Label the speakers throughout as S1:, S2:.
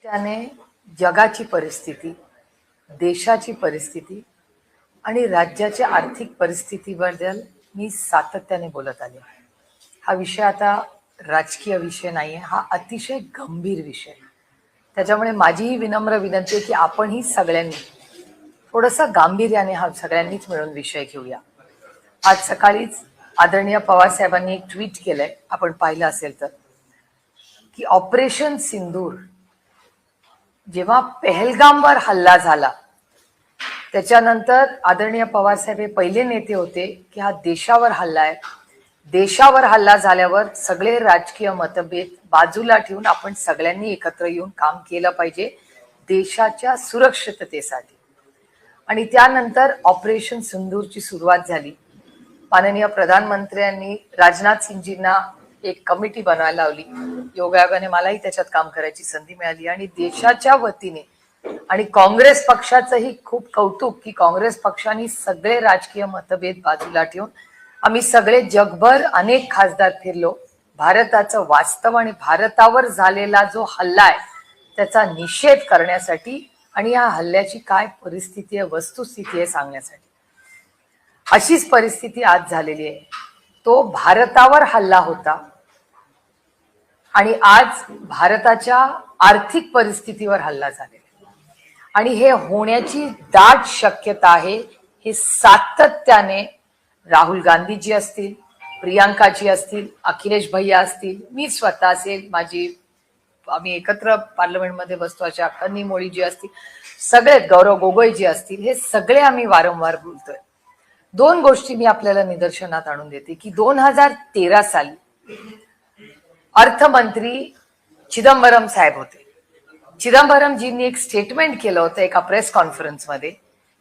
S1: त्याने जगाची परिस्थिती, देशाची परिस्थिती आणि राज्याच्या आर्थिक परिस्थितीबद्दल मी सातत्याने बोलत आले. हा विषय आता राजकीय विषय नाही आहे, हा अतिशय गंभीर विषय. त्याच्यामुळे माझीही विनम्र विनंती आहे की आपणही सगळ्यांनी थोडंसं गांभीर्याने हा सगळ्यांनीच मिळून विषय घेऊया. आज सकाळीच आदरणीय पवार साहेबांनी एक ट्विट केलंय, आपण पाहिलं असेल तर, की ऑपरेशन सिंदूर जेव्हा पहलगामवर हल्ला झाला त्याच्यानंतर आदरणीय पवार साहेब हे पहिले नेते होते की हा देशावर हल्ला आहे. देशावर हल्ला झाल्यावर सगळे राजकीय मतभेद बाजूला ठेवून आपण सगळ्यांनी एकत्र येऊन काम केलं पाहिजे देशाच्या सुरक्षिततेसाठी. आणि त्यानंतर ऑपरेशन सिंदूरची सुरुवात झाली. माननीय प्रधानमंत्र्यांनी राजनाथ सिंगजींना एक कमिटी बनवायला लावली. योगायोगाने मलाही त्याच्यात काम करायची संधी मिळाली आणि देशाच्या वतीने आणि काँग्रेस पक्षाचंही खूप कौतुक की काँग्रेस पक्षाने सगळे राजकीय मतभेद बाजूला ठेवून आम्ही सगळे जगभर अनेक खासदार फिरलो. भारताचं वास्तव आणि भारतावर झालेला जो हल्ला आहे त्याचा निषेध करण्यासाठी आणि या हल्ल्याची काय परिस्थिती आहे, वस्तुस्थिती आहे सांगण्यासाठी. अशीच परिस्थिती आज झालेली आहे. तो भारतावर हल्ला होता आणि आज भारताच्या आर्थिक परिस्थितीवर हल्ला झालेला आणि हे होण्याची दाट शक्यता आहे. हे सातत्याने राहुल गांधीजी असतील, प्रियांकाजी असतील, अखिलेश भैया असतील, मी स्वतः असेल, आम्ही एकत्र पार्लमेंटमध्ये बसतो अशा कन्नी जी असतील, सगळे गौरव गोगोई जी असतील, हे सगळे आम्ही वारंवार बोलतोय. दोन गोष्टी मी आपल्याला निदर्शनात आणून देते की 2013 साली अर्थमंत्री चिदंबरम साहेब होते. चिदंबरमजींनी एक स्टेटमेंट केलं होतं एका प्रेस कॉन्फरन्समध्ये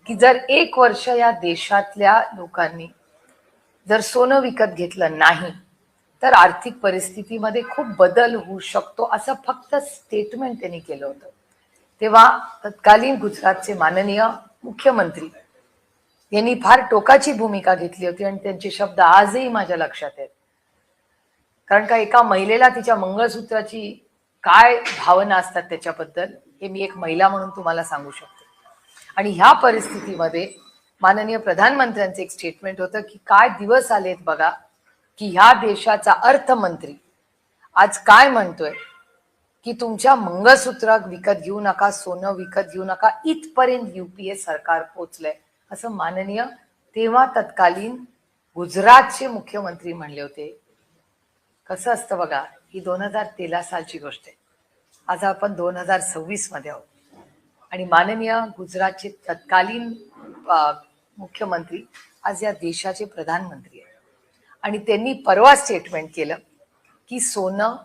S1: की जर 1 वर्ष या देशातल्या लोकांनी जर सोनं विकत घेतलं नाही तर आर्थिक परिस्थितीमध्ये खूप बदल होऊ शकतो, असं फक्त स्टेटमेंट त्यांनी केलं होतं. तेव्हा तत्कालीन गुजरातचे माननीय मुख्यमंत्री यांनी फार टोकाची भूमिका घेतली होती आणि त्यांचे शब्द आजही माझ्या लक्षात आहेत. कारण का एका महिलेला तिच्या मंगळसूत्राची काय भावना असतात त्याच्याबद्दल हे मी एक महिला म्हणून तुम्हाला सांगू शकते. आणि ह्या परिस्थितीमध्ये माननीय प्रधानमंत्र्यांचं एक स्टेटमेंट होतं की काय दिवस आलेत बघा की ह्या देशाचा अर्थमंत्री आज काय म्हणतोय की तुमच्या मंगळसूत्र विकत घेऊ नका, सोनं विकत घेऊ नका, इथपर्यंत युपीए सरकार पोचलंय असं माननीय तेव्हा तत्कालीन गुजरातचे मुख्यमंत्री म्हणले होते. कसं असतं बघा, ही 2013 सालची गोष्ट आहे. आज आपण 2026 मध्ये आहोत आणि माननीय गुजरातचे तत्कालीन मुख्यमंत्री आज या देशाचे प्रधानमंत्री आहेत आणि त्यांनी परवा स्टेटमेंट केलं की सोनं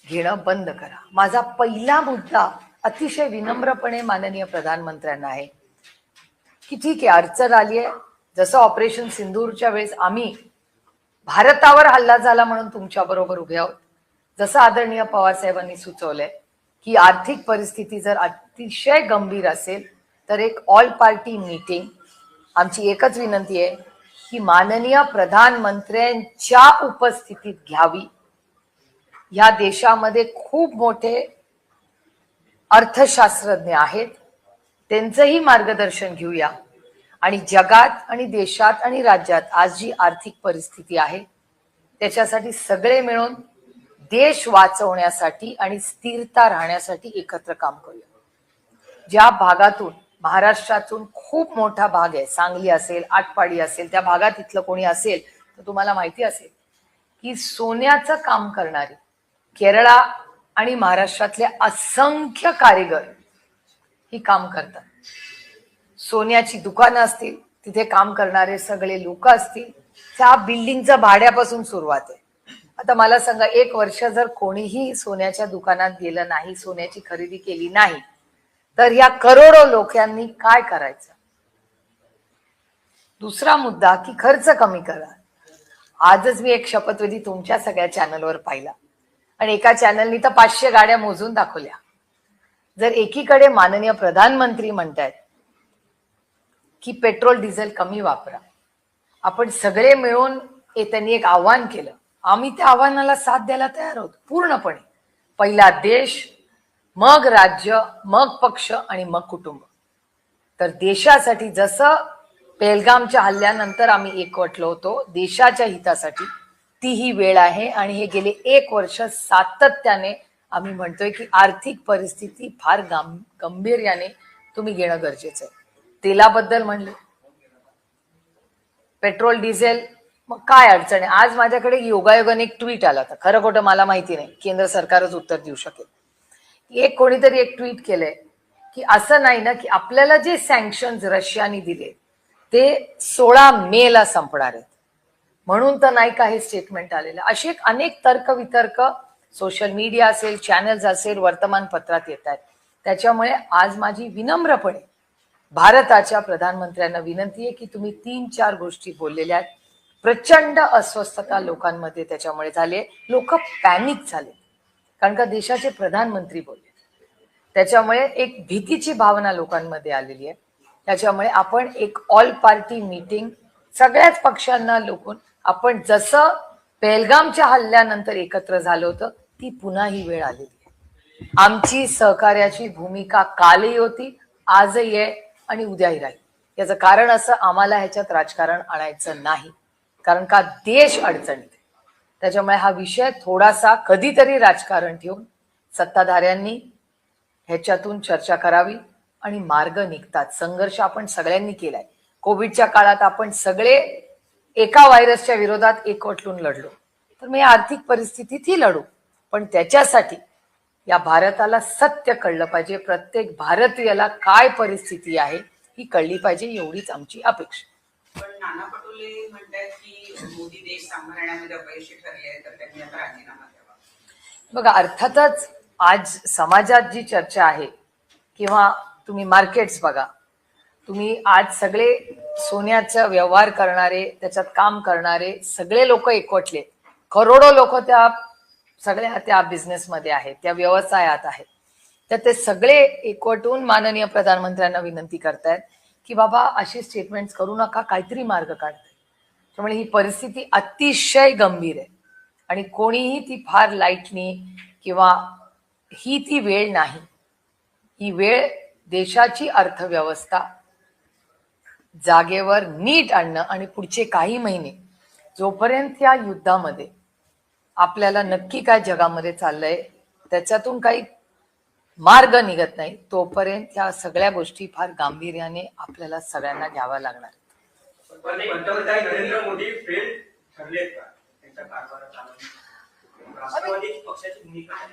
S1: घेणं बंद करा. माझा पहिला मुद्दा अतिशय विनम्रपणे माननीय प्रधानमंत्र्यांना आहे की ठीक आहे, अडचण आली आहे. जसं ऑपरेशन सिंदूरच्या वेळेस आम्ही भारतावर हल्ला झाला म्हणून तुमच्या बरोबर उभे आहोत, जसं आदरणीय पवार साहेबांनी सुचवलंय की आर्थिक परिस्थिती जर अतिशय गंभीर असेल तर एक ऑल पार्टी मीटिंग, आमची एकच विनंती आहे की माननीय प्रधानमंत्र्यांच्या उपस्थितीत घ्यावी. या देशामध्ये खूप मोठे अर्थशास्त्रज्ञ आहेत, त्यांचंही मार्गदर्शन घेऊया आणि जगात आणि देशात आणि राज्यात आज जी आर्थिक परिस्थिती आहे त्याच्यासाठी सगळे मिळून देश वाचवण्यासाठी आणि स्थिरता राहण्यासाठी एकत्र काम करूया. ज्या भागातून महाराष्ट्रातून खूप मोठा भाग आहे, सांगली असेल, आटपाडी असेल, त्या भागात इथलं कोणी असेल तर तुम्हाला माहिती असेल की सोन्याचं काम करणारे केरळा आणि महाराष्ट्रातले असंख्य कारीगर ही काम करतात. सोन्याची दुकानं असतील, तिथे काम करणारे सगळे लोक असतील, त्या बिल्डिंगचं भाड्यापासून सुरुवात आहे. आता मला सांगा, 1 वर्ष जर कोणीही सोन्याच्या दुकानात गेलं नाही, सोन्याची खरेदी केली नाही तर या करोडो लोकांनी काय करायचं. दुसरा मुद्दा की खर्च कमी करा. आजच मी एक शपथविधी तुमच्या सगळ्या चॅनलवर पाहिला आणि एका चॅनलनी तर 500 गाड्या मोजून दाखवल्या. जर एकीकडे माननीय प्रधानमंत्री म्हणतायत की पेट्रोल डिझेल कमी वापरा, आपण सगळे मिळून त्यांनी एक आव्हान केलं, आम्ही त्या आव्हानाला साथ द्यायला तयार आहोत पूर्णपणे. पहिला देश, मग राज्य, मग पक्ष आणि मग कुटुंब. तर देशासाठी जसं पेहलगामच्या हल्ल्यानंतर आम्ही एकवटलो होतो देशाच्या हितासाठी, ती ही वेळ आहे. आणि हे गेले 1 वर्ष सातत्याने आम्ही म्हणतोय की आर्थिक परिस्थिती फार गंभीर्याने तुम्ही घेणं गरजेचं आहे. तेलाबद्दल म्हणले, पेट्रोल डिझेल, मग काय अडचण आहे. आज माझ्याकडे योगायोगाने एक ट्विट आला होता, खरं खोटं मला माहिती नाही, केंद्र सरकारच उत्तर देऊ शकेल. एक कोणीतरी एक ट्विट केलंय की असं नाही ना की आपल्याला जे सँक्शन्स रशियाने दिले ते 16 मे ला संपणार आहेत म्हणून तर नाही का हे स्टेटमेंट आलेलं. असे अनेक तर्कवितर्क सोशल मीडिया असेल, चॅनल्स असेल, वर्तमानपत्रात येत आहेत. त्याच्यामुळे आज माझी विनम्रपणे भारताच्या प्रधानमंत्र्यांना विनंती आहे की तुम्ही 3-4 गोष्टी बोललेल्या आहेत. प्रचंड अस्वस्थता लोकांमध्ये त्याच्यामुळे झाले, लोक पॅनिक झाले कारण का देशाचे प्रधानमंत्री बोलले. त्याच्यामुळे एक भीतीची भावना लोकांमध्ये आलेली आहे. त्याच्यामुळे आपण एक ऑल पार्टी मीटिंग सगळ्याच पक्षांना लोकून आपण जसं पेहलगामच्या हल्ल्यानंतर एकत्र झालो होतं ती पुन्हा ही वेळ आलेली आहे. आमची सहकार्याची भूमिका कालही होती, आजही आहे आणि उद्याही राहील. याचं कारण असं, आम्हाला ह्याच्यात राजकारण आणायचं नाही कारण का देश अडचणीत. त्याच्यामुळे हा विषय थोडासा कधीतरी राजकारण ठेवून सत्ताधाऱ्यांनी ह्याच्यातून चर्चा करावी आणि मार्ग निघतात. संघर्ष आपण सगळ्यांनी केलाय. कोविडच्या काळात आपण सगळे एका व्हायरसच्या विरोधात एकवटून लढलो, तर मी आर्थिक परिस्थितीतही लढू, पण त्याच्यासाठी या भारताला सत्य कळलं पाहिजे. प्रत्येक भारतीयाला काय परिस्थिती आहे ही कळली पाहिजे, एवढीच आमची अपेक्षा.
S2: पण नाना पटोले म्हणतात की मोदी देश सांभाळण्यामध्ये अपयशी ठरले तर त्यांनी आता राजीनामा द्यावा.
S1: बघा, अर्थातच आज समाजात जी चर्चा आहे किंवा तुम्ही मार्केट्स बघा, तुम्ही आज सगळे सोन्याचा व्यवहार करणारे, त्याच्यात काम करणारे सगळे लोक एकवटले, करोडो लोक त्या सगळ्या त्या बिझनेसमध्ये आहेत, त्या व्यवसायात आहेत. तर ते सगळे एकवटून माननीय प्रधानमंत्र्यांना विनंती करतायत की बाबा अशी स्टेटमेंट्स करू नका, काहीतरी मार्ग काढताय. त्यामुळे ही परिस्थिती अतिशय गंभीर आहे आणि कोणीही ती फार लाईटनी किंवा ही ती वेळ नाही. ही वेळ देशाची अर्थव्यवस्था जागेवर नीट आणणं आणि पुढचे काही महिने जोपर्यंत या युद्धामध्ये आपल्याला नक्की काय जगामध्ये चाललंय त्याच्यातून काही मार्ग निघत नाही तोपर्यंत ह्या सगळ्या गोष्टी फार गांभीर्याने आपल्याला सगळ्यांना घ्याव्या लागणार.
S3: पंतप्रधान नरेंद्र मोदी फेल ठरलेत का त्यांच्या कारभारात?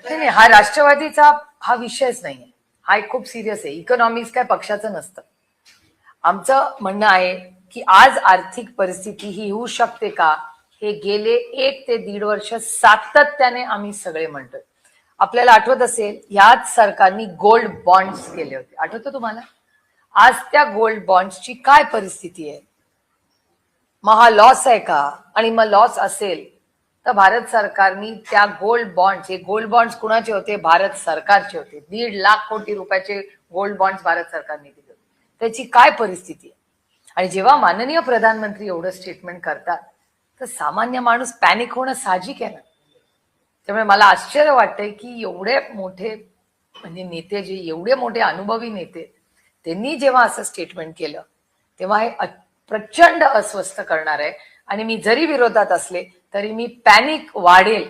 S1: नाही, हा राष्ट्रवादीचा हा विषयच नाहीये. हा एक खूप सिरियस आहे. इकॉनॉमिक्स काय पक्षाचं नसतं. आमचं म्हणणं आहे की आज आर्थिक परिस्थिती ही होऊ शकते का, हे गेले 1 ते 1.5 वर्ष सातत्याने आम्ही सगळे म्हणतोय. आपल्याला आठवत असेल, याच सरकारने गोल्ड बॉन्ड्स केले होते, आठवतं तुम्हाला? आज त्या गोल्ड बॉन्ड्सची काय परिस्थिती आहे? मग हा लॉस आहे का? आणि मग लॉस असेल तर भारत सरकारने त्या गोल्ड बॉन्ड्स, हे गोल्ड बॉन्ड्स कुणाचे होते? भारत सरकारचे होते. 1.5 लाख कोटी रुपयाचे गोल्ड बॉन्ड्स भारत सरकारने दिले. त्याची काय परिस्थिती आहे? आणि जेव्हा माननीय प्रधानमंत्री एवढं स्टेटमेंट करतात तर सामान्य माणूस पॅनिक होणं साहजिक आहे ना. त्यामुळे मला आश्चर्य वाटतंय की एवढे मोठे म्हणजे नेते, जे एवढे मोठे अनुभवी नेते, त्यांनी जेव्हा असं स्टेटमेंट केलं तेव्हा हे प्रचंड अस्वस्थ करणार आहे. आणि मी जरी विरोधात असले तरी मी पॅनिक वाढेल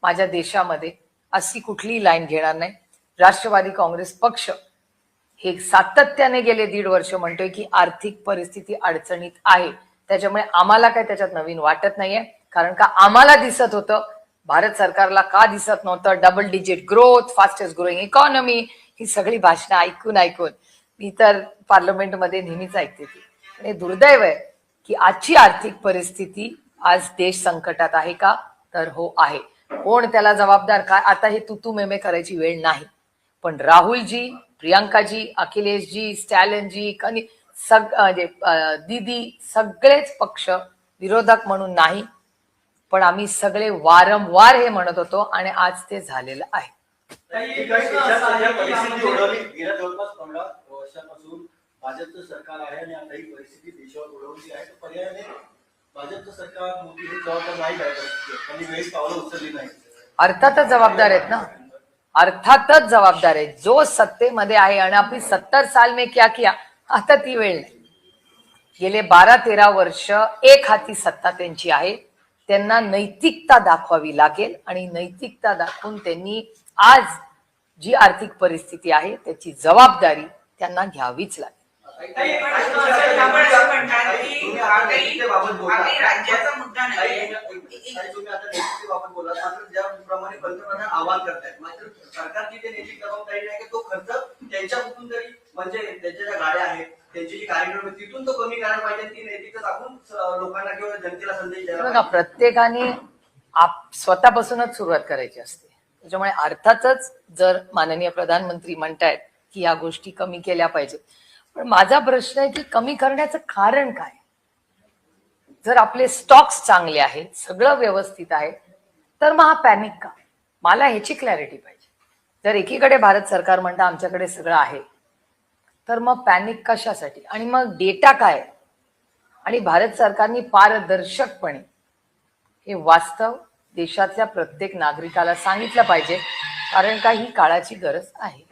S1: माझ्या देशामध्ये अशी कुठलीही लाईन घेणार नाही. राष्ट्रवादी काँग्रेस पक्ष हे सातत्याने गेले 1.5 वर्ष म्हणतोय की आर्थिक परिस्थिती अडचणीत आहे. त्याच्यामुळे आम्हाला काय त्याच्यात नवीन वाटत नाहीये, कारण का आम्हाला दिसत होतं, भारत सरकारला का दिसत नव्हतं? Double digit growth, fastest growing economy, ही सगळी भाषणं ऐकून ऐकून मी तर पार्लमेंटमध्ये नेहमीच ऐकते ती. आणि दुर्दैव आहे की आजची आर्थिक परिस्थिती, आज देश संकटात आहे का? तर हो आहे. कोण त्याला जबाबदार काय, आता हे तू मेमे करायची वेळ नाही. पण राहुलजी, प्रियांकाजी, अखिलेशजी, स्टॅलिनजी, दीदी, सगळेच पक्ष विरोधक म्हणून नाही, पण आम्ही सगळे वारंवार हे म्हणत होतो आणि आज ते झालेलं आहे.
S3: भाजपचं सरकार आहे आणि आता ही परिस्थिती देशावर उडवली आहे, तर पर्यायाने भाजपचं सरकार, मोदी हे जबाबदार नाही, काय त्यांनी वेळेस पावलं उचलली नाही.
S1: अर्थातच जबाबदार आहेत ना. अर्थातच जबाबदार आहे. जो सत्तेमध्ये आहे आणि आपली 70 साल में क्या किया, आता ती वेळ नाही. गेले 12-13 वर्ष एक हाती सत्ता त्यांची आहे. त्यांना नैतिकता दाखवावी लागेल आणि नैतिकता दाखवून त्यांनी आज जी आर्थिक परिस्थिती आहे त्याची जबाबदारी त्यांना घ्यावीच लागेल.
S2: आपण असं म्हणतात की हा काही राज्याचा मुद्दा नाही.
S3: तुम्ही आता नैतिकतेबाबत बोलत, मात्र ज्याप्रमाणे पंतप्रधान आवाहन करतायत, मात्र सरकारची ते नैतिक जबाबदारी नाही की तो खर्च त्यांच्याकडून तरी, म्हणजे त्यांच्या ज्या गाड्या आहेत, त्यांची जी कार्यक्रम आहे, तिथून तो कमी करायला पाहिजे. ती नैतिकता दाखवून लोकांना किंवा जनतेला संदेश द्यायला
S1: बघा, प्रत्येकाने स्वतःपासूनच सुरुवात करायची असते. त्याच्यामुळे अर्थातच जर माननीय प्रधानमंत्री म्हणतायत की या गोष्टी कमी केल्या पाहिजेत, पण माझा प्रश्न आहे की कमी करण्याचं कारण काय? जर आपले स्टॉक्स चांगले आहेत, सगळं व्यवस्थित आहे, तर मग हा पॅनिक का? मला ह्याची क्लॅरिटी पाहिजे. जर एकीकडे भारत सरकार म्हणतं आमच्याकडे सगळं आहे, तर मग पॅनिक कशासाठी? आणि मग डेटा काय? आणि भारत सरकारने पारदर्शकपणे हे वास्तव देशातल्या प्रत्येक नागरिकाला सांगितलं पाहिजे, कारण का ही काळाची गरज आहे.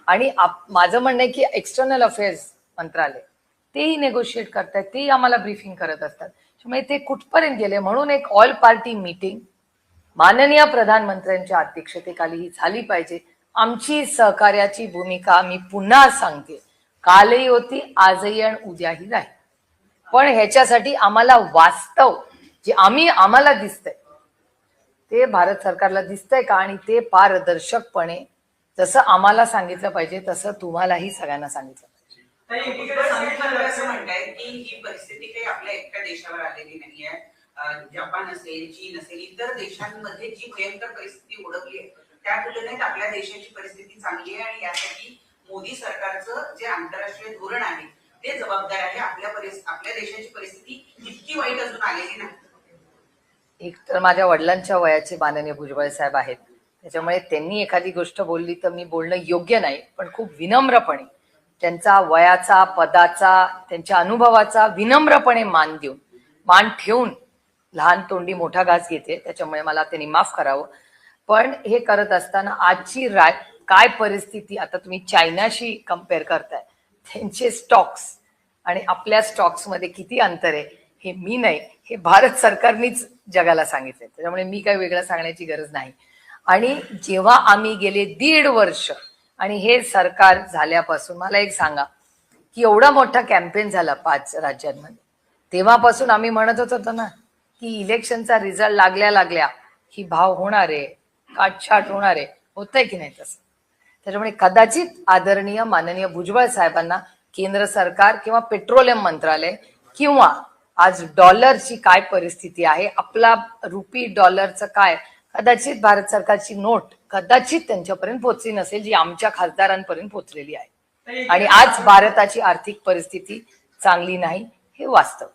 S1: आणि माझं म्हणणं आहे की एक्सटर्नल अफेअर्स मंत्रालय तेही नेगोशिएट करतात, तेही आम्हाला ब्रीफिंग करत असतात. त्यामुळे ते कुठपर्यंत गेले, म्हणून एक ऑल पार्टी मीटिंग माननीय प्रधानमंत्र्यांच्या अध्यक्षतेखाली ही झाली पाहिजे. आमची सहकार्याची भूमिका मी पुन्हा सांगते, कालही होती, आजही आणि उद्याही राहील. पण ह्याच्यासाठी आम्हाला वास्तव जे आम्हाला दिसतंय ते भारत सरकारला दिसतंय का, आणि ते पारदर्शकपणे जसं आम्हाला सांगितलं पाहिजे तसं तुम्हालाही सगळ्यांना सांगितलं पाहिजे.
S2: असं म्हणतायत की ही परिस्थिती काही आपल्या एकट्या देशावर आलेली नाहीये. जपान असेल, चीन असेल, इतर देशांमध्ये जी भयंकर परिस्थिती ओढवली आहे त्या तुलनेत आपल्या देशाची परिस्थिती चांगली आहे, आणि यासाठी मोदी सरकारचं जे आंतरराष्ट्रीय धोरण आहे ते जबाबदार आहे. आपल्या देशाची परिस्थिती इतकी वाईट अजून आलेली नाही.
S1: एक तर माझ्या वडिलांच्या वयाचे माननीय भुजबळ साहेब आहेत, त्याच्यामुळे त्यांनी एखादी गोष्ट बोलली तर मी बोलणं योग्य नाही, पण खूप विनम्रपणे त्यांचा वयाचा, पदाचा, त्यांच्या अनुभवाचा विनम्रपणे मान ठेवून लहान तोंडी मोठा घास घेते, त्याच्यामुळे मला त्यांनी माफ करावं. पण हे करत असताना आजची काय परिस्थिती, आता तुम्ही चायनाशी कम्पेअर करताय, त्यांचे स्टॉक्स आणि आपल्या स्टॉक्समध्ये किती अंतर आहे हे मी नाही, हे भारत सरकारनेच जगाला सांगितलंय. त्याच्यामुळे मी काही वेगळं सांगण्याची गरज नाही. आणि जेव्हा आम्ही गेले 1.5 वर्ष आणि हे सरकार झाल्यापासून मला एक सांगा की एवढा मोठा कॅम्पेन झाला 5 राज्यांमध्ये, तेव्हापासून आम्ही म्हणत होतो ना की इलेक्शनचा रिझल्ट लागल्या ही भाव होणार आहे, काटछाट होणार आहे, होतंय की नाही तसं. त्याच्यामुळे कदाचित आदरणीय माननीय भुजबळ साहेबांना केंद्र सरकार किंवा पेट्रोलियम मंत्रालय किंवा आज डॉलरची काय परिस्थिती आहे, आपला रुपी डॉलरचं काय, कदाचित भारत सरकारची नोट कदाचित त्यांच्यापर्यंत पोहोचली नसेल जी आमच्या खासदारांपर्यंत पोहोचलेली आहे. आणि आज भारताची आर्थिक परिस्थिती चांगली नाही, हे वास्तव.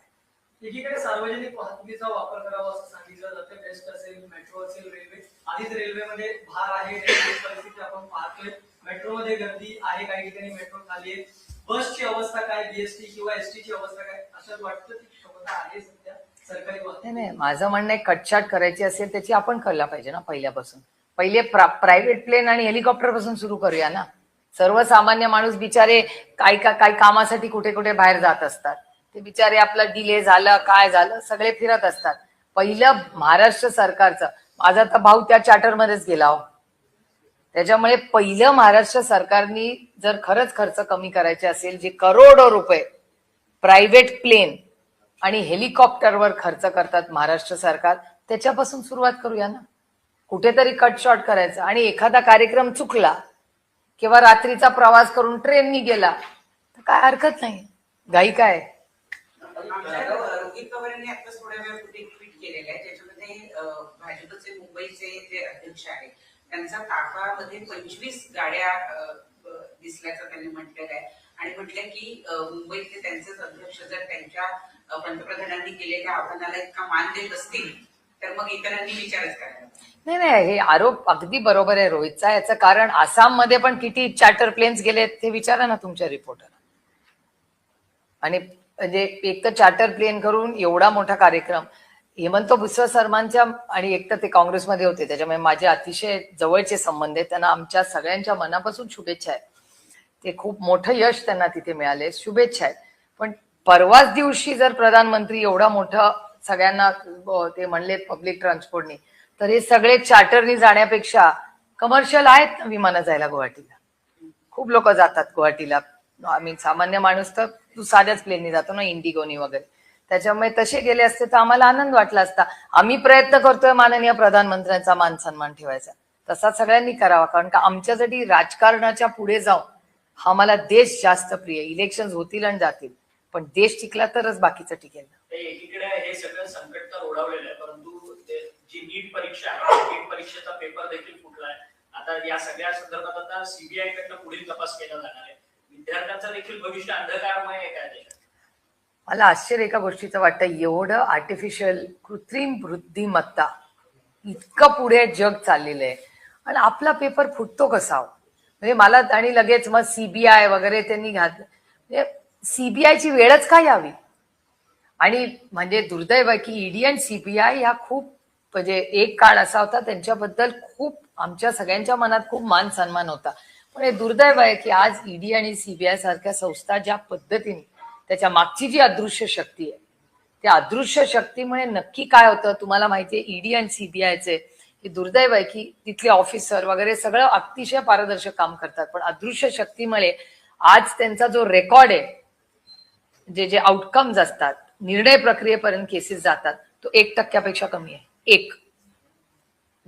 S4: एकीकडे सार्वजनिक वाहतुकीचा वापर करावा असं सांगितलं जातं. बेस्ट असेल, मेट्रो असेल, रेल्वे. आधीच रेल्वेमध्ये भार आहे, परिस्थिती आपण पाहतोय. मेट्रोमध्ये गर्दी आहे, काही ठिकाणी मेट्रो खाली आहे. बसची अवस्था काय, बीएसटी किंवा एसटी ची अवस्था काय, असं वाटतं ती क्षमता आहे सध्या सरकारी वाहतूक?
S1: नाही, माझं म्हणणं आहे कटछाट करायची असेल त्याची आपण करायला पाहिजे ना पहिल्यापासून. पहिले प्रायव्हेट प्लेन आणि हेलिकॉप्टर पासून सुरू करूया ना. सर्वसामान्य माणूस बिचारे काही कामासाठी कुठे कुठे बाहेर जात असतात, ते बिचारे आपलं डिले झालं काय झालं सगळे फिरत असतात. पहिलं महाराष्ट्र सरकारचं, माझा तर भाऊ त्या चार्टरमध्येच गेला हो. त्याच्यामुळे पहिलं महाराष्ट्र सरकारनी जर खरंच खर्च कमी करायचे असेल, जे करोडो रुपये प्रायव्हेट प्लेन आणि हेलिकॉप्टरवर खर्च करतात महाराष्ट्र सरकार, त्याच्यापासून सुरुवात करूया ना. कुठेतरी कट शॉर्ट करायचं. आणि एखादा कार्यक्रम चुकला किंवा रात्रीचा प्रवास करून ट्रेननी गेला तर काय हरकत नाही, घाई काय.
S2: रोहित पवार यांनी आता थोड्या वेळापूर्वी एक ट्विट केलेलं आहे, ज्याच्यामध्ये भाजपचे मुंबईचे जे अध्यक्ष आहेत त्यांचा ताफामध्ये 25 गाड्या दिसल्याचं त्यांनी म्हटलेलं आहे. आणि म्हटलं की मुंबईतले त्यांचेच अध्यक्ष जर त्यांच्या पंतप्रधानांनी केलेल्या आव्हानाला इतका मान देत असतील तर मग इतरांनी विचारच करायला.
S1: नाही, हे आरोप अगदी बरोबर आहे रोहितचा. याचं कारण आसाममध्ये पण किती चार्टर प्लेन्स गेलेत ते विचारा ना तुमच्या रिपोर्टरला. आणि म्हणजे एक तर चार्टर प्लेन करून एवढा मोठा कार्यक्रम, हेमंत बिस्वा शर्मांच्या आणि एक तर ते काँग्रेसमध्ये होते, त्याच्यामुळे माझे अतिशय जवळचे संबंध आहेत. त्यांना आमच्या सगळ्यांच्या मनापासून शुभेच्छा आहेत. ते खूप मोठं यश त्यांना तिथे मिळाले, शुभेच्छा आहेत. पण परवाच दिवशी जर प्रधानमंत्री एवढा मोठा सगळ्यांना ते म्हणलेत पब्लिक ट्रान्सपोर्टनी, तर हे सगळे चार्टरनी जाण्यापेक्षा कमर्शियल आहेत ना विमानं जायला गुवाहाटीला. खूप लोक जातात गुवाहाटीला. आम्ही सामान्य माणूस तर तू साध्याच प्लेननी जातो ना, इंडिगोनी वगैरे. त्याच्यामुळे तसे गेले असते तर आम्हाला आनंद वाटला असता. आम्ही प्रयत्न करतोय माननीय प्रधानमंत्र्यांचा मान सन्मान ठेवायचा, तसा सगळ्यांनी करावा. कारण का आमच्यासाठी राजकारणाच्या पुढे जाऊन आम्हाला देश जास्त प्रिय. इलेक्शन होतील आणि जातील, पण देश टिकला तरच बाकीचं टिकेल.
S5: एकीकडे हे सगळं संकट तर ओढावलेलं आहे, परंतु जी नीट परीक्षा आहे, नीट परीक्षेचा पेपर देखील फुटलाय. आता या सगळ्या संदर्भात आता सीबीआय कडनं पुढील तपास केला जाणार आहे. विद्यार्थ्यांचं देखील भविष्य अंधकारमय आहे काय?
S1: मला आश्चर्य एका गोष्टीचं वाटतं, एवढं आर्टिफिशियल कृत्रिम बुद्धिमत्ता इतकं पुढे जग चाललेलं आहे आणि आपला पेपर फुटतो कसा? म्हणजे मला आणि लगेच मग सीबीआय वगैरे त्यांनी घातलं. म्हणजे सीबीआयची वेळच का यावी? आणि म्हणजे दुर्दैव आहे की ईडी आणि सीबीआय ह्या खूप म्हणजे एक काळ असा होता त्यांच्याबद्दल खूप आमच्या सगळ्यांच्या मनात खूप मान सन्मान होता. पण हे दुर्दैव आहे की आज ईडी आणि सीबीआय सारख्या संस्था ज्या पद्धतीने त्याच्या मागची जी अदृश्य शक्ती आहे, त्या अदृश्य शक्तीमुळे नक्की काय होतं तुम्हाला माहितीये. ईडी आणि सीबीआयचे हे दुर्दैव आहे की तिथले ऑफिसर वगैरे सगळं अतिशय पारदर्शक काम करतात, पण अदृश्य शक्तीमुळे आज त्यांचा जो रेकॉर्ड आहे, जे आउटकम्स असतात, निर्णय प्रक्रियेपर्यंत केसेस जातात, तो 1% कमी आहे.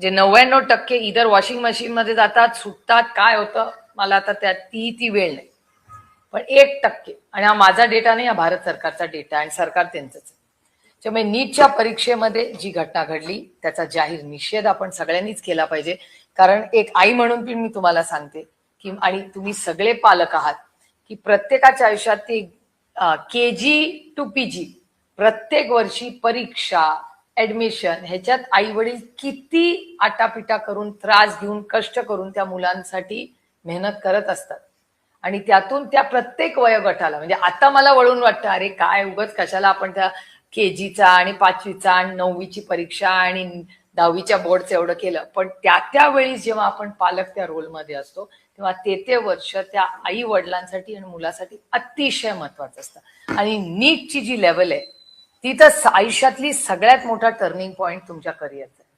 S1: जे 99% इधर वॉशिंग मशीन मध्ये जातात, सुटतात. काय होतं मला आता त्यात ती वेळ नाही, पण 1%. आणि हा माझा डेटा नाही, हा भारत सरकारचा डेटा आणि सरकार त्यांचंच. त्यामुळे नीटच्या परीक्षेमध्ये जी घटना घडली त्याचा जाहीर निषेध आपण सगळ्यांनीच केला पाहिजे. कारण एक आई म्हणून पण मी तुम्हाला सांगते की, आणि तुम्ही सगळे पालक आहात, की प्रत्येकाच्या आयुष्यात ते KG to PG प्रत्येक वर्षी परीक्षा, ऍडमिशन ह्याच्यात आई वडील किती आटापिटा करून, त्रास घेऊन, कष्ट करून त्या मुलांसाठी मेहनत करत असतात. आणि त्यातून त्या प्रत्येक वयोगटाला म्हणजे आता मला वळून वाटतं, अरे काय उगाच कशाला आपण त्या KGचा आणि 5वीचा आणि 9वीची परीक्षा आणि 10वीच्या बोर्डचं एवढं केलं. पण त्यावेळी जेव्हा आपण पालक त्या रोलमध्ये असतो तेव्हा ते वर्ष त्या आई वडिलांसाठी आणि मुलासाठी अतिशय महत्वाचं असतं. आणि नीटची जी लेवल आहे ती तर आयुष्यातली सगळ्यात मोठा टर्निंग पॉइंट तुमच्या करिअरचा आहे.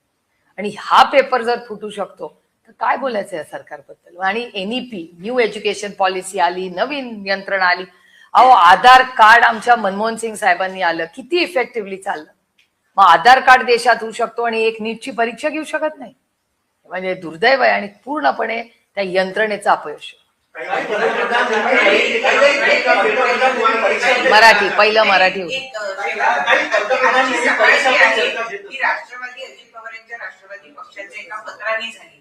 S1: आणि हा पेपर जर फुटू शकतो तर काय बोलायचं या सरकारबद्दल. आणि NEP न्यू एज्युकेशन पॉलिसी आली, नवीन यंत्रणा आली. अहो आधार कार्ड आमच्या मनमोहन सिंग साहेबांनी आलं, किती इफेक्टिव्हली चाललं. मग आधार कार्ड देशात होऊ शकतो आणि एक नीटची परीक्षा घेऊ शकत नाही, म्हणजे दुर्दैव आहे आणि पूर्णपणे त्या यंत्रणेचं अपयश. पहिलं मराठी
S2: राष्ट्रवादी अजित पवार यांच्या राष्ट्रवादी पक्षाच्या एका पत्राने झाली.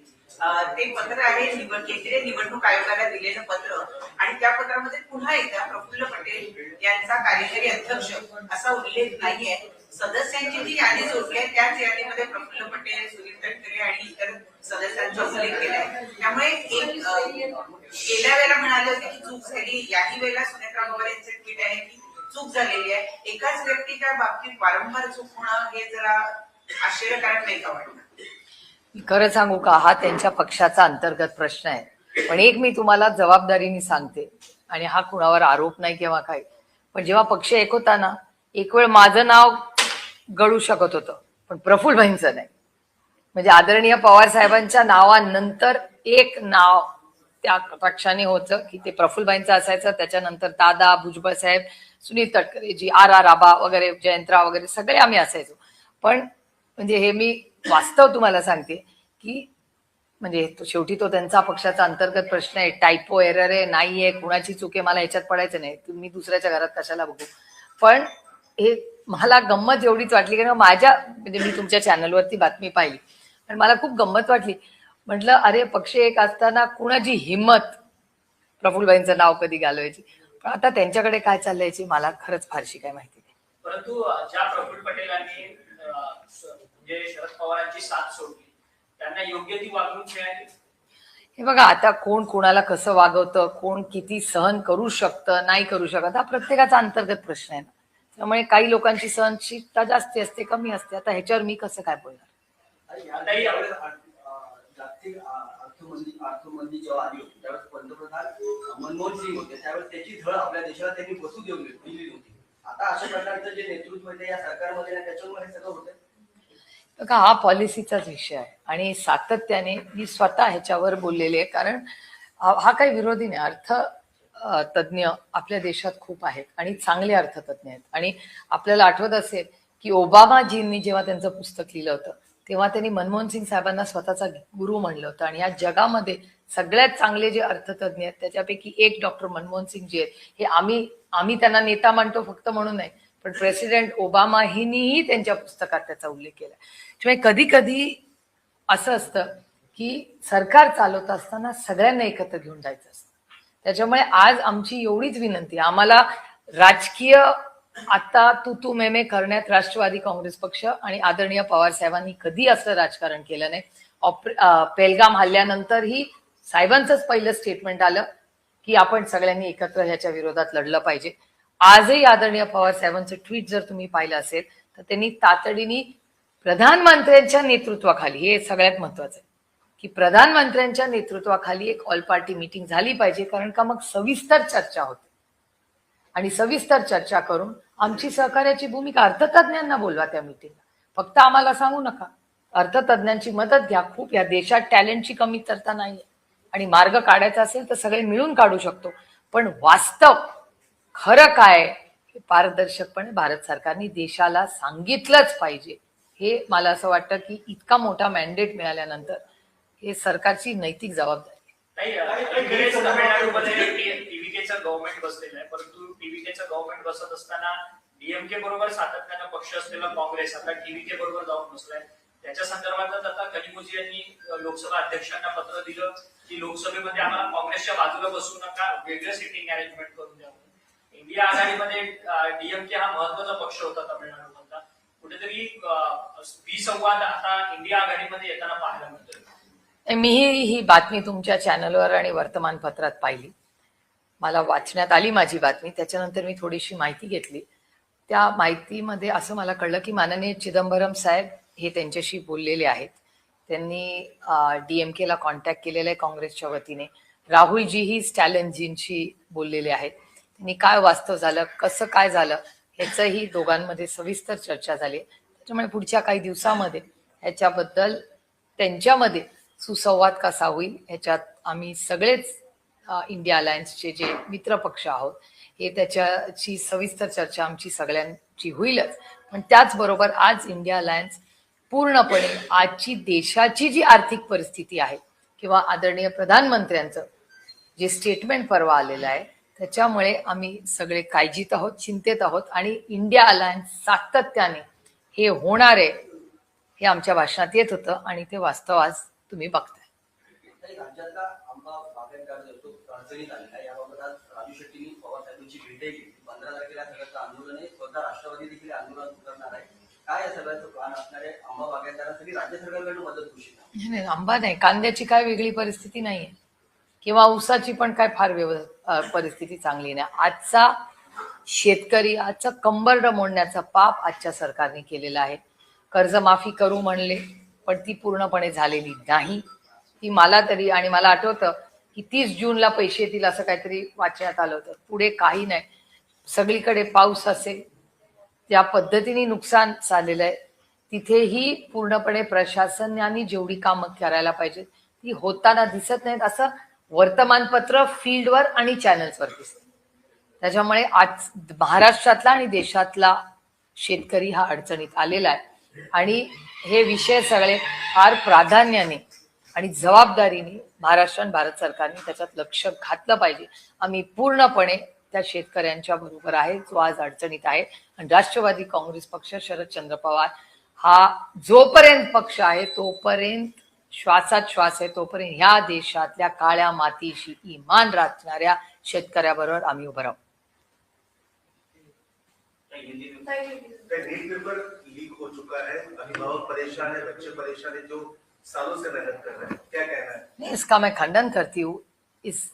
S2: ते पत्र आहे केंद्रीय निवडणूक आयोगाला दिलेलं पत्र, आणि त्या पत्रामध्ये पुन्हा एकदा प्रफुल्ल पटेल यांचा कार्यकारी अध्यक्ष असा उल्लेख नाहीये. सदस्यांची जी यादी जोडली आहे त्याच यादीमध्ये प्रफुल्ल पटेल, सुनील तटकरे आणि इतर सदस्यांचा उल्लेख केलाय. त्यामुळे गेल्या वेळेला म्हणाले होते की चूक झाली, याही वेळेला सुनेत्रा पवार यांचे ट्विट आहे की चूक झालेली आहे. एकाच व्यक्तीच्या बाबतीत वारंवार चूक होणं हे जरा आश्चर्यकारक नाही का वाटतं?
S1: खरं सांगू का, हा त्यांच्या पक्षाचा अंतर्गत प्रश्न आहे. पण एक मी तुम्हाला जबाबदारीने सांगते, आणि हा कुणावर आरोप नाही किंवा काही, पण जेव्हा पक्ष एक होता ना, एक वेळ माझं नाव गळू शकत होतं पण प्रफुल्लभाईंचं नाही. म्हणजे आदरणीय पवार साहेबांच्या नावानंतर एक नाव त्या पक्षाने होतं की ते प्रफुल्लभाईंचं असायचं. त्याच्यानंतर दादा, भुजबळ साहेब, सुनील तटकरेजी, RR आबा वगैरे, जयंतराव वगैरे सगळे आम्ही असायचो. पण म्हणजे हे मी वास्तव तुम्हाला सांगते की म्हणजे शेवटी तो त्यांचा पक्षाचा अंतर्गत प्रश्न आहे. टायपो एरर आहे, नाहीये, कुणाची चूक आहे, मला ह्याच्यात पडायचं नाही. तुम्ही दुसऱ्याच्या घरात कशाला बघू. पण हे मला गंमत एवढीच वाटली कारण माझ्या म्हणजे मी तुमच्या चॅनलवरती बातमी पाहिली आणि मला खूप गंमत वाटली. म्हटलं अरे पक्ष एक असताना कुणाची हिंमत प्रफुल्लभाईंचं नाव कधी घालवायची. पण आता त्यांच्याकडे काय चाललंय याची मला खरंच फारशी काय माहिती नाही.
S5: परंतु ज्या प्रफुल्ल पटेलांनी म्हणजे शरद पवारांची साथ सोडली त्यांना योग्य ती वागणूक मिळाली.
S1: हे बघा, आता कोण कोणाला कसं वागवतं, कोण किती सहन करू शकतं, नाही करू शकत, हा प्रत्येकाचा अंतर्गत प्रश्न आहे ना. त्यामुळे काही लोकांची सहनशीलता जास्त असते, कमी असते. आता ह्याच्यावर मी कसं काय बोलणार?
S3: आणि यावेळेस जागतिक अर्थमंदी जेव्हा आली होती त्यावेळेस पंतप्रधान मनमोहन सिंग होते, त्यावेळेस त्याची झळ आपल्या देशाला त्यांनी बसू दिली होती. आता अशा प्रकारचं जे नेतृत्व आहे ते या सरकारमध्ये ना, त्याच्यामुळे हे सगळं होतंय.
S1: का हा पॉलिसीचाच विषय आहे आणि सातत्याने मी स्वतः ह्याच्यावर बोललेले आहे. कारण हा काही विरोधी नाही. तज्ज्ञ आपल्या देशात खूप आहेत आणि चांगले अर्थतज्ञ आहेत. आणि आपल्याला आठवत असेल की ओबामाजींनी जेव्हा त्यांचं पुस्तक लिहिलं होतं तेव्हा त्यांनी मनमोहन सिंग साहेबांना स्वतःचा गुरु म्हणलं होतं. आणि या जगामध्ये सगळ्यात चांगले जे अर्थतज्ञ आहेत त्याच्यापैकी एक डॉक्टर मनमोहन सिंग जी आहेत, हे आम्ही त्यांना नेता मानतो फक्त म्हणून नाही, पण प्रेसिडेंट ओबामाहीनीही त्यांच्या पुस्तकात त्याचा उल्लेख केला. त्यामुळे कधी कधी असं असतं की सरकार चालवत असताना सगळ्यांना एकत्र घेऊन जायचं असतं. त्याच्यामुळे आज आमची एवढीच विनंती आहे, आम्हाला राजकीय आता तू मेमे करण्यात राष्ट्रवादी काँग्रेस पक्ष आणि आदरणीय पवार साहेबांनी कधी असं राजकारण केलं नाही. पेलगाम हल्ल्यानंतरही साहेबांचंच पहिलं स्टेटमेंट आलं की आपण सगळ्यांनी एकत्र ह्याच्या विरोधात लढलं पाहिजे. आजही आदरणीय पवार साहेबांचं ट्विट जर तुम्ही पाहिलं असेल तर त्यांनी तातडीने प्रधानमंत्र्यांच्या नेतृत्वाखाली, हे सगळ्यात महत्वाचं आहे की प्रधानमंत्र्यांच्या नेतृत्वाखाली एक ऑल पार्टी मीटिंग झाली पाहिजे. कारण का मग सविस्तर चर्चा होते आणि सविस्तर चर्चा करून आमची सहकार्याची भूमिका, अर्थतज्ञांना बोलवा त्या मीटिंगला, फक्त आम्हाला सांगू नका. अर्थतज्ञांची मदत घ्या. खूप या देशात टॅलेंटची कमतरता नाहीये आणि मार्ग काढायचा असेल तर सगळे मिळून काढू शकतो. पण वास्तव खरं काय हे पारदर्शकपणे भारत सरकारने देशाला सांगितलंच पाहिजे. हे मला असं वाटतं की इतका मोठा मॅन्डेट मिळाल्यानंतर हे सरकारची नैतिक जबाबदारी.
S5: नाही, तामिळनाडूमध्ये टीव्हीकेचं गव्हर्नमेंट बसलेलं आहे, परंतु टीव्हीकेचं गव्हर्नमेंट बसत असताना डीएमके बरोबर सातत्यानं पक्ष असलेला काँग्रेस आता टीव्हीके बरोबर जाऊन बसलाय. त्याच्या संदर्भात आता कनिमोझी यांनी लोकसभा अध्यक्षांना पत्र दिलं की लोकसभेमध्ये आम्हाला काँग्रेसच्या बाजूला बसू नका, वेगळं सिटिंग अरेंजमेंट करून द्यावं. इंडिया आघाडीमध्ये डीएमके हा महत्वाचा पक्ष होता तामिळनाडूमधला. कुठेतरी विसंवाद आता इंडिया आघाडीमध्ये येताना पाहायला मिळतोय.
S1: मी ही बातमी तुमच्या चॅनलवर आणि वर्तमानपत्रात पाहिली, मला वाचण्यात आली माझी बातमी. त्याच्यानंतर मी थोडीशी माहिती घेतली. त्या माहितीमध्ये असं मला कळलं की माननीय चिदंबरम साहेब हे त्यांच्याशी बोललेले आहेत. त्यांनी डीएमकेला कॉन्टॅक्ट केलेला आहे काँग्रेसच्या वतीने. राहुलजीही स्टॅलिनजींशी बोललेले आहेत. त्यांनी काय वास्तव झालं, कसं काय झालं ह्याचंही दोघांमध्ये सविस्तर चर्चा झाली. त्याच्यामुळे पुढच्या काही दिवसामध्ये ह्याच्याबद्दल त्यांच्यामध्ये सुसंवाद कसा होईल ह्याच्यात आम्ही सगळेच इंडिया अलायन्सचे जे मित्रपक्ष आहोत हे त्याच्याची सविस्तर चर्चा आमची सगळ्यांची होईलच. पण त्याचबरोबर आज इंडिया अलायन्स पूर्णपणे आजची देशाची जी आर्थिक परिस्थिती आहे किंवा आदरणीय प्रधानमंत्र्यांचं जे स्टेटमेंट परवा आलेलं आहे त्याच्यामुळे आम्ही सगळे काळजीत आहोत, चिंतेत आहोत. आणि इंडिया अलायन्स सातत्याने हे होणार आहे हे आमच्या भाषणात येत होतं आणि ते वास्तव आज तुम्ही बघताय.
S3: राज्यातला आंबा बागायतदार जो तो अडचणीत आलेला आहे, याबाबत आज राजू शेट्टींनी पवार साहेबांची भेटही घेतली. 15 तारखेला सगळ्याचं आंदोलन आहे, स्वतः राष्ट्रवादी देखील आंदोलन करणार आहे. काय या सगळ्याचं प्लॅन असणार आहे? आंबा बागायतदारांसाठी राज्य सरकारकडून मदत घोषित आहे.
S1: नाही, आंबा नाही, कांद्याची काय वेगळी परिस्थिती नाहीये किंवा ऊसाची पण काय फार परिस्थिती चांगली नाही. आजचा शेतकरी, आजचा कंबरड मोडण्याचा पाप आजच्या सरकारने केलेला आहे. कर्जमाफी करू म्हणले पण ती पूर्णपणे झालेली नाही. ती मला तरी, आणि मला आठवतं की 30 जूनला पैसे येतील असं काहीतरी वाचण्यात आलं होतं. पुढे काही नाही. सगळीकडे पाऊस असेल, त्या पद्धतीने नुकसान झालेलं आहे. तिथेही पूर्णपणे प्रशासनाने जेवढी कामं करायला पाहिजे ती होताना दिसत नाहीत असं वर्तमानपत्र फील्डवर आणि चॅनल्सवर दिसतं. त्याच्यामुळे आज महाराष्ट्रातला आणि देशातला शेतकरी हा अडचणीत आलेला आहे आणि हे विषय सगळे फार प्राधान्याने आणि जबाबदारीने महाराष्ट्र आणि भारत सरकारने त्याच्यात लक्ष घातलं पाहिजे. आम्ही पूर्णपणे त्या शेतकऱ्यांच्या बरोबर आहे जो आज अडचणीत आहे. आणि राष्ट्रवादी काँग्रेस पक्ष, शरदचंद्र पवार हा जोपर्यंत पक्ष आहे तोपर्यंत, श्वासात श्वास आहे तोपर्यंत ह्या देशातल्या काळ्या मातीशी इमान राखणाऱ्या शेतकऱ्याबरोबर आम्ही उभं राहू.
S6: नीट पेपर लीक हो चुका है, अभिभावक परेशान है, बच्चे परेशान है जो सालों से मेहनत कर रहे हैं, क्या कहना है?
S1: नहीं, इसका मैं खंडन करती हूँ. इस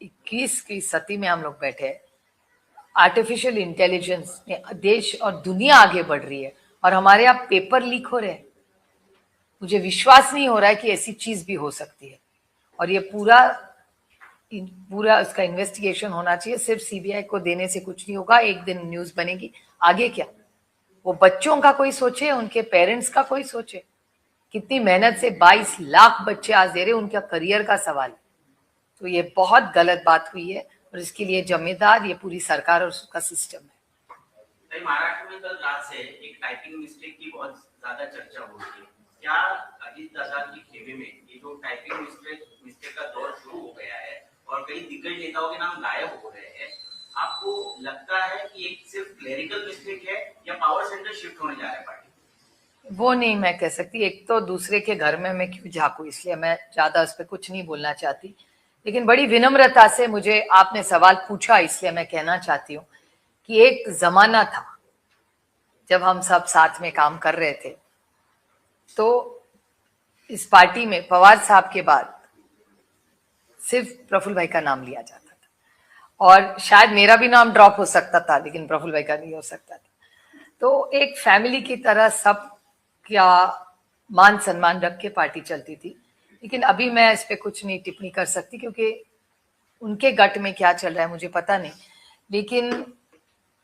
S1: 21 की सदी में हम लोग बैठे हैं. आर्टिफिशियल इंटेलिजेंस में देश और दुनिया आगे बढ़ रही है और हमारे यहाँ पेपर लीक हो रहे हैं। मुझे विश्वास नहीं हो रहा है कि ऐसी चीज भी हो सकती है। और ये पूरा उसका इन्वेस्टिगेशन होना चाहिए। सिर्फ सीबीआई को देने से कुछ नहीं होगा, एक दिन न्यूज बनेगी, आगे क्या? वो बच्चों का कोई सोचे, उनके पेरेंट्स का कोई सोचे। कितनी मेहनत से 22 लाख बच्चे आज दे रहे, उनका करियर का सवाल है। तो ये बहुत गलत बात हुई है और इसके लिए जिम्मेदार ये पूरी सरकार और उसका सिस्टम है।
S7: नहीं, महाराष्ट्र में कल रात से एक टाइपिंग मिस्टेक की बहुत ज्यादा चर्चा हो रही है। क्या अजीत दादा की खेमे में ये जो टाइपिंग मिस्टेक का दौर शुरू हो गया है और कई दिग्गज नेताओं के नाम गायब हो रहे हैं, आपको लगता है कि एक सिर्फ क्लेरिकल मिस्टेक है या पावर सेंटर शिफ्ट होने जा रहा है पार्टी?
S1: वो नहीं मैं कह सकती। एक तो दूसरे के घर में मैं क्यों झांकू, इसलिए मैं ज्यादा उस पर कुछ नहीं बोलना चाहती। लेकिन बड़ी विनम्रता से मुझे आपने सवाल पूछा, इसलिए मैं कहना चाहती हूँ कि एक जमाना था जब हम सब साथ में काम कर रहे थे, तो इस पार्टी में पवार साहब के बाद सिर्फ प्रफुल्ल भाई का नाम लिया जाता था और शायद मेरा भी नाम ड्रॉप हो सकता था, लेकिन प्रफुल्ल भाई का नहीं हो सकता था। तो एक फैमिली की तरह सब क्या मान सम्मान रख के पार्टी चलती थी। लेकिन अभी मैं इस पे कुछ नहीं टिप्पणी कर सकती क्योंकि उनके गट में क्या चल रहा है मुझे पता नहीं। लेकिन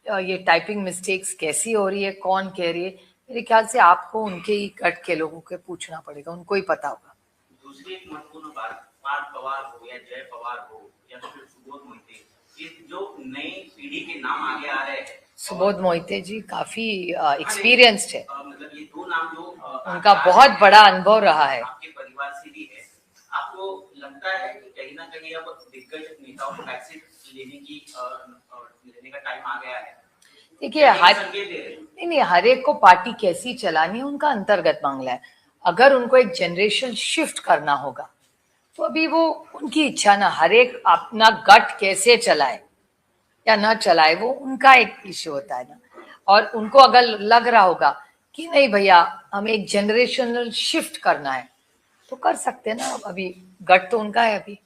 S1: ये टाइपिंग मिस्टेक्स कैसी हो रही है, कौन कह रही है, मेरे ख्याल से आपको उनके ही गट के लोगों के पूछना पड़ेगा, उनको ही पता होगा।
S7: दूसरी एक महत्वपूर्ण बात, पार्थ पवार हो या जय पवार हो या फिर सुबोध मोहिते, ये जो नई पीढ़ी के नाम आगे आ रहे हैं,
S1: सुबोध मोहिते जी काफी एक्सपीरियंस्ड है,
S7: मतलब ये दो नाम जो
S1: उनका बहुत बड़ा अनुभव रहा है।
S7: आपके परिवार से भी है, आपको लगता है कि कहीं ना कहीं अब दिग्गज नेताओं को वैक्सीन लेने का टाइम आ गया है?
S1: देखिए नहीं, हर एक को पार्टी कैसी चलानी है उनका अंतर्गत मामला है। अगर उनको एक जनरेशन शिफ्ट करना होगा तो अभी वो उनकी इच्छा ना, हर एक अपना गट कैसे चलाए या ना चलाए वो उनका एक इश्यू होता है ना। और उनको अगर लग रहा होगा कि नहीं भैया हमें एक जनरेशनल शिफ्ट करना है तो कर सकते हैं ना, अभी गट तो उनका है। अभी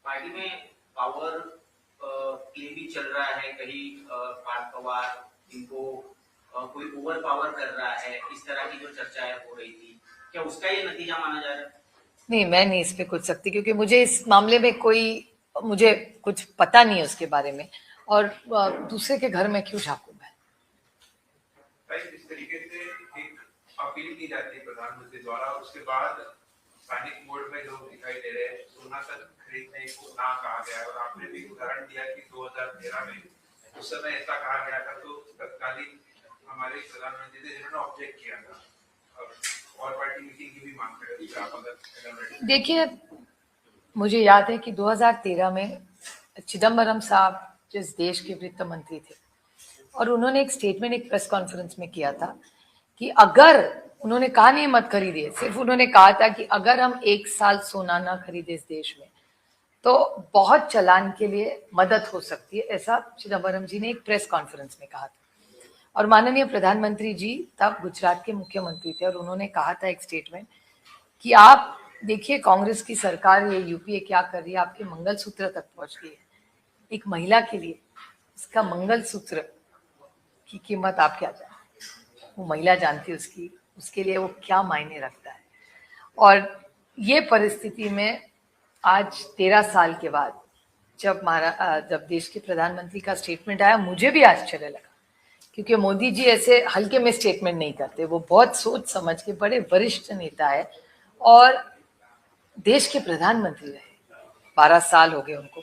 S7: पार्टी में पावर प्ले भी चल रहा है, कहीं पार्थ पवार इनको कोई ओवर पावर कर रहा है, इस तरह की जो चर्चाएं हो रही थी, क्या उसका ये नतीजा माना जा रहा है?
S1: नहीं, मैं नहीं इस पे कुछ सकती क्योंकि मुझे इस मामले में मुझे कुछ पता नहीं है उसके बारे में, और दूसरे के घर में क्यों झांकू मैं।
S8: इस तरीके से एक अपील की जाती है प्रधानमंत्री द्वारा, उसके बाद पैनिक मोड में लोग दिखाई दे रहे हैं, सोना तक खरीदने को ना कहा गया है। और आपने भी उदाहरण दिया कि 2013 में उस समय ऐसा कहा गया था, तो तत्कालीन हमारे प्रधानमंत्री थे जिन्होंने ऑब्जेक्ट किया था और पार्टी मीटिंग की भी मांग कर रही थी। आप अगर
S1: देखिए, मुझे याद है कि 2013 में चिदम्बरम साहब जिस देश के वित्त मंत्री थे और उन्होंने एक स्टेटमेंट एक प्रेस कॉन्फ्रेंस में किया था कि अगर, उन्होंने कहा नहीं मत खरीदिए, सिर्फ उन्होंने कहा था कि अगर हम 1 साल सोना ना खरीदे इस देश में तो बहुत चलान के लिए मदद हो सकती है, ऐसा चिदम्बरम जी ने एक प्रेस कॉन्फ्रेंस में कहा था। और माननीय प्रधानमंत्री जी तब गुजरात के मुख्यमंत्री थे और उन्होंने कहा था एक स्टेटमेंट कि आप देखिए कांग्रेस की सरकार, ये यूपीए क्या कर रही है, आपके मंगलसूत्र तक पहुंच गई है। एक महिला के लिए उसका मंगलसूत्र की कीमत आप क्या जानते, वो महिला जानती है उसके लिए वो क्या मायने रखता है। और ये परिस्थिति में आज 13 साल के बाद जब देश के प्रधानमंत्री का स्टेटमेंट आया, मुझे भी आश्चर्य लगा क्योंकि मोदी जी ऐसे हल्के में स्टेटमेंट नहीं करते, वो बहुत सोच समझ के बड़े वरिष्ठ नेता है और देश के प्रधानमंत्री रहे, 12 साल हो गए उनको।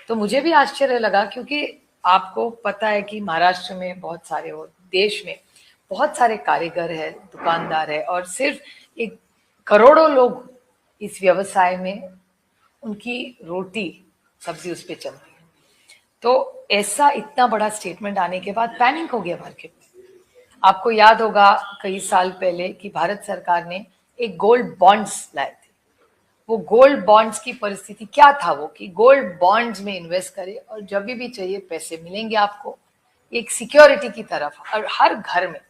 S1: तो मुझे भी आश्चर्य लगा क्योंकि आपको पता है कि महाराष्ट्र में बहुत सारे, और देश में बहुत सारे कारीगर है, दुकानदार है और सिर्फ एक करोड़ों लोग इस व्यवसाय में, उनकी रोटी सब्जी उस पर चलती है। तो ऐसा इतना बड़ा स्टेटमेंट आने के बाद पैनिक हो गया मार्केट में। आपको याद होगा कई साल पहले कि भारत सरकार ने एक गोल्ड बॉन्ड्स लाए थे। वो गोल्ड बॉन्ड्स की परिस्थिति क्या था, वो कि गोल्ड बॉन्ड्स में इन्वेस्ट करें और जब भी चाहिए पैसे मिलेंगे आपको, एक सिक्योरिटी की तरफ। और हर घर में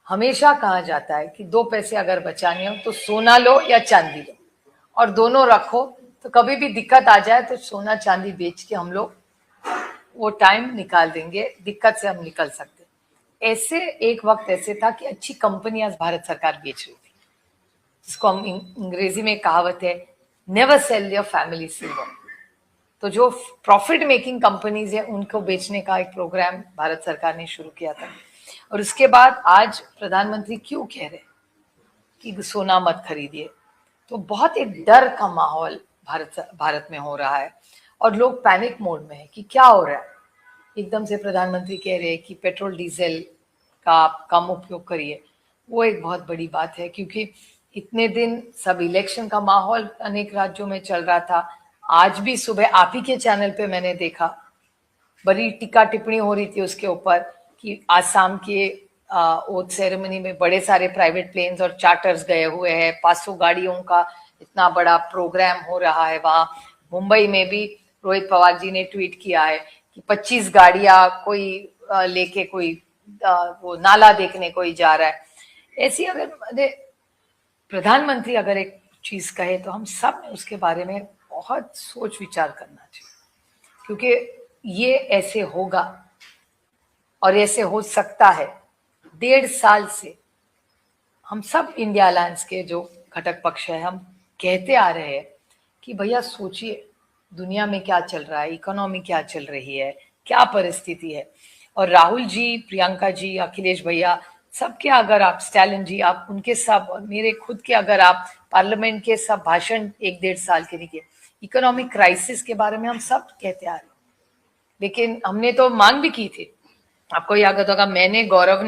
S1: हमेशा कहा जाता है कि 2 पैसे अगर बचाने हो तो सोना लो या चांदी लो, और दोनों रखो, तो कभी भी दिक्कत आ जाए तो सोना चांदी बेच के हम लोग वो टाइम निकाल देंगे, दिक्कत से हम निकल सकते। ऐसे एक वक्त ऐसे था कि अच्छी कंपनियां भारत सरकार बेच रही थी, जिसको हम अंग्रेजी में कहावत है, never sell your family silver. तो जो प्रॉफिट मेकिंग कंपनीज है उनको बेचने का एक प्रोग्राम भारत सरकार ने शुरू किया था। और उसके बाद आज प्रधानमंत्री क्यों कह रहे कि सोना मत खरीदिए, तो बहुत एक डर का माहौल भारत में हो रहा है और लोग पैनिक मोड में है कि क्या हो रहा है। एकदम से प्रधानमंत्री कह रहे हैं कि पेट्रोल डीजल का आप कम उपयोग करिए। वो एक बहुत बड़ी बात है, क्योंकि इतने दिन सब इलेक्शन का माहौल अनेक राज्यों में चल रहा था। आज भी सुबह आप ही के चैनल पे मैंने देखा, बड़ी टीका टिप्पणी हो रही थी उसके ऊपर कि आसाम के ओथ सेरेमनी में बड़े सारे प्राइवेट प्लेन्स और चार्टर्स गए हुए हैं, 500 गाड़ियों का इतना बड़ा प्रोग्राम हो रहा है वहाँ। मुंबई में भी रोहित पवार जी ने ट्वीट किया है कि 25 गाड़ियां कोई लेके कोई वो नाला देखने कोई जा रहा है। ऐसी अगर प्रधानमंत्री अगर एक चीज कहे तो हम सब ने उसके बारे में बहुत सोच विचार करना चाहिए, क्योंकि ये ऐसे होगा और ऐसे हो सकता है। 1.5 साल से हम सब इंडिया अलायंस के जो घटक पक्ष है हम कहते आ रहे हैं कि भैया सोचिए दुनिया में क्या चल रहा है, इकोनॉमी क्या चल रही है, क्या परिस्थिति है। और राहुल जी, प्रियंका जी, अखिलेश भैया सबके अगर आप, स्टैलिन जी, आप उनके सब और मेरे खुद के अगर आप पार्लियामेंट के सब भाषण 1-1.5 साल के लिए इकोनॉमिक क्राइसिस के बारे में हम सब कहते आ रहे हैं, लेकिन हमने तो मांग भी की थी। आपको याद होगा मैंने गौरव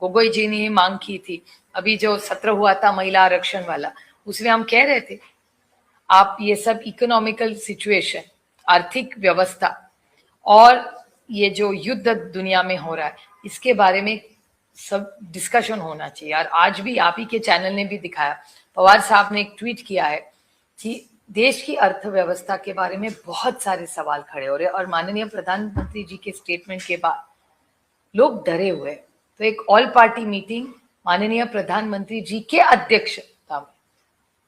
S1: गोगोई जी ने ही मांग की थी। अभी जो सत्र हुआ था महिला आरक्षण वाला, उसमें हम कह रहे थे आप ये सब इकोनॉमिकल सिचुएशन, आर्थिक व्यवस्था और ये जो युद्ध दुनिया में हो रहा है इसके बारे में सब डिस्कशन होना चाहिए। और आज भी आप ही के चैनल ने भी दिखाया, पवार साहब ने एक ट्वीट किया है कि देश की अर्थव्यवस्था के बारे में बहुत सारे सवाल खड़े हो रहे हैं और माननीय प्रधानमंत्री जी के स्टेटमेंट के बाद लोग डरे हुए हैं। तो एक ऑल पार्टी मीटिंग माननीय प्रधानमंत्री जी के अध्यक्षता में,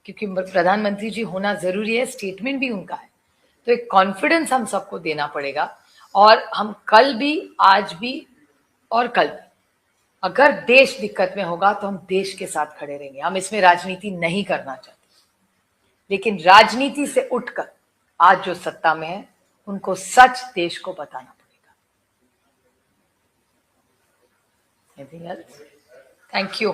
S1: क्योंकि प्रधानमंत्री जी होना जरूरी है, स्टेटमेंट भी उनका है, तो एक कॉन्फिडेंस हम सबको देना पड़ेगा। और हम कल भी, आज भी और कल भी, अगर देश दिक्कत में होगा तो हम देश के साथ खड़े रहेंगे। हम इसमें राजनीति नहीं करना चाहते, लेकिन राजनीति से उठकर आज जो सत्ता में है उनको सच देश को बताना पड़ेगा। Anything else? Thank you.